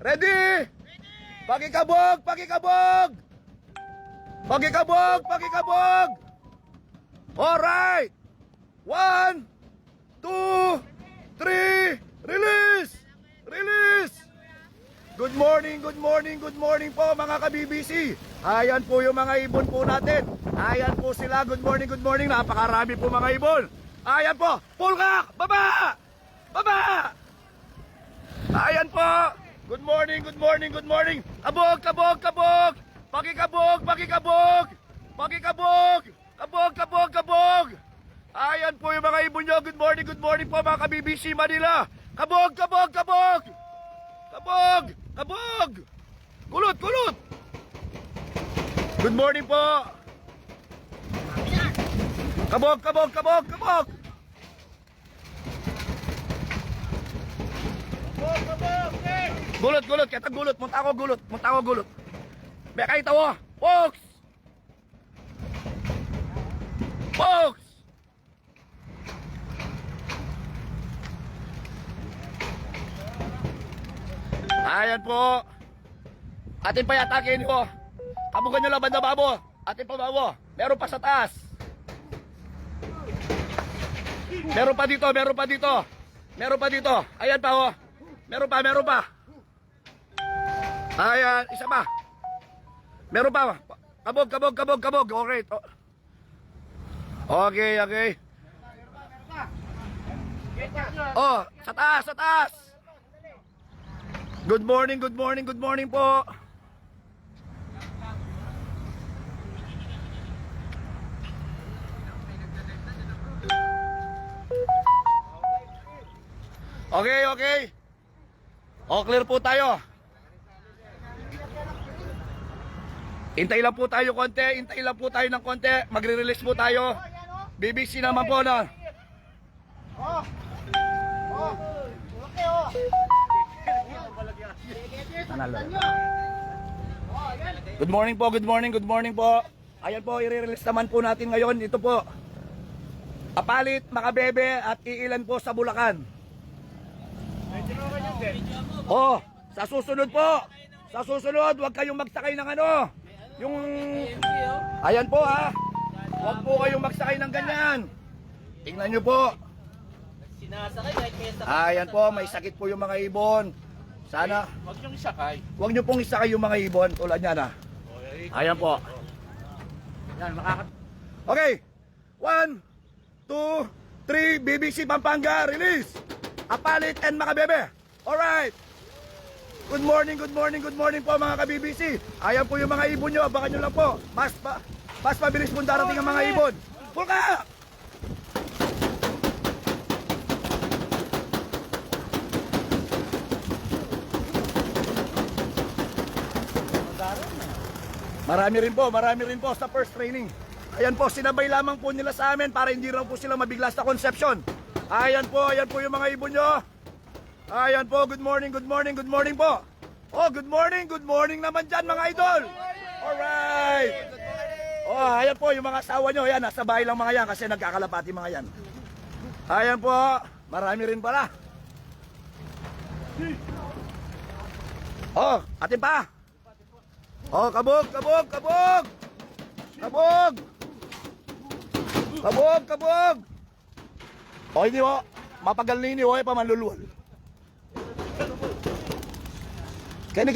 Ready? Pakikabog! Pakikabog! Pakikabog! Pakikabog! Alright! 1, 2, 3, release! Release! Good morning, good morning, good morning po mga ka-BBC. Ayan po yung mga ibon po natin. Ayan po sila, good morning, napakarami po mga ibon. Ayan po, pulkak! Baba! Baba! Ayan po, good morning, good morning. Kabog, kabog, kabog! Pakikabog, pakikabog! Pakikabog! Kabog, kabog, kabog! Ayan po yung mga ibon nyo. Good morning po mga ka-BBC Manila. Kabog, kabog, kabog! Kabog! Kabog! Kulot, kulot! Good morning po! Kabog, kabog, kabog, kabog! Gulot, gulot, kaya gulot, munta ako gulot. Beka itaw, Fox! Fox! Ayan po. Atin pa yatakin po. Kabugan nyo lang banda babo. Atin pa babo. Meron pa sa taas. Meron pa dito, meron pa dito. Meron pa dito. Ayan pa oh. Meron pa. Ayan, isa pa. Meron pa. Kabog. Okay. Okay. Oh, sa taas. Good morning po. Okay. O, clear po tayo. Hintay lang po tayo ng konti. Magre-release po tayo. BBC naman po na. Good morning po. Ayan po, i-release naman po natin ngayon. Ito po. Apalit, Makabebe at iilan po sa Bulacan. Oh, sa susunod po. Huwag kayong magsakay ng ano. Yung ayan po ha. Huwag po kayong magsakay ng ganyan. Tingnan nyo po. Ayan po, may sakit po yung mga ibon. Sana huwag nyo pong isakay yung mga ibon tulad yan ha. Ayan po. Okay. 1, 2, 3, BBC Pampanga, release. Apalit and Makabebe. Alright. Good morning po mga ka-BBC. Ayan po yung mga ibon nyo, abangan nyo lang po. Mas mabilis po darating ang mga ibon. Pulka! Marami rin po sa first training. Ayan po, sinabay lamang po nila sa amin para hindi raw po sila mabigla sa conception. Ayan po yung mga ibon nyo. Ayan po, good morning po. Oh, good morning naman dyan mga idol. Alright. Oh, ayan po yung mga asawa nyo. Ayan, nasa bahay lang mga yan kasi nagkakalapati mga yan. Ayan po, marami rin pala. Oh, atin pa. Oh, kabog. Oh, hindi mo. Mapagal nini, oh, pamanluluwal. Kani.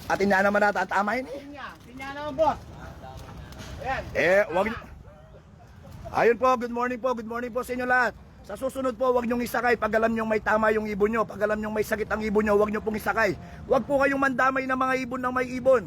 Atin na naman natin tama yun. Tinya naman, boss. Ayan. Wag. Ayun po, good morning po sa inyo lahat. Sa susunod po, wag nyong isakay pag alam nyong may tama yung ibon nyo. Pag alam nyong may sakit ang ibon nyo, wag nyo pong isakay. Wag po kayong mandamay ng mga ibon ng may ibon.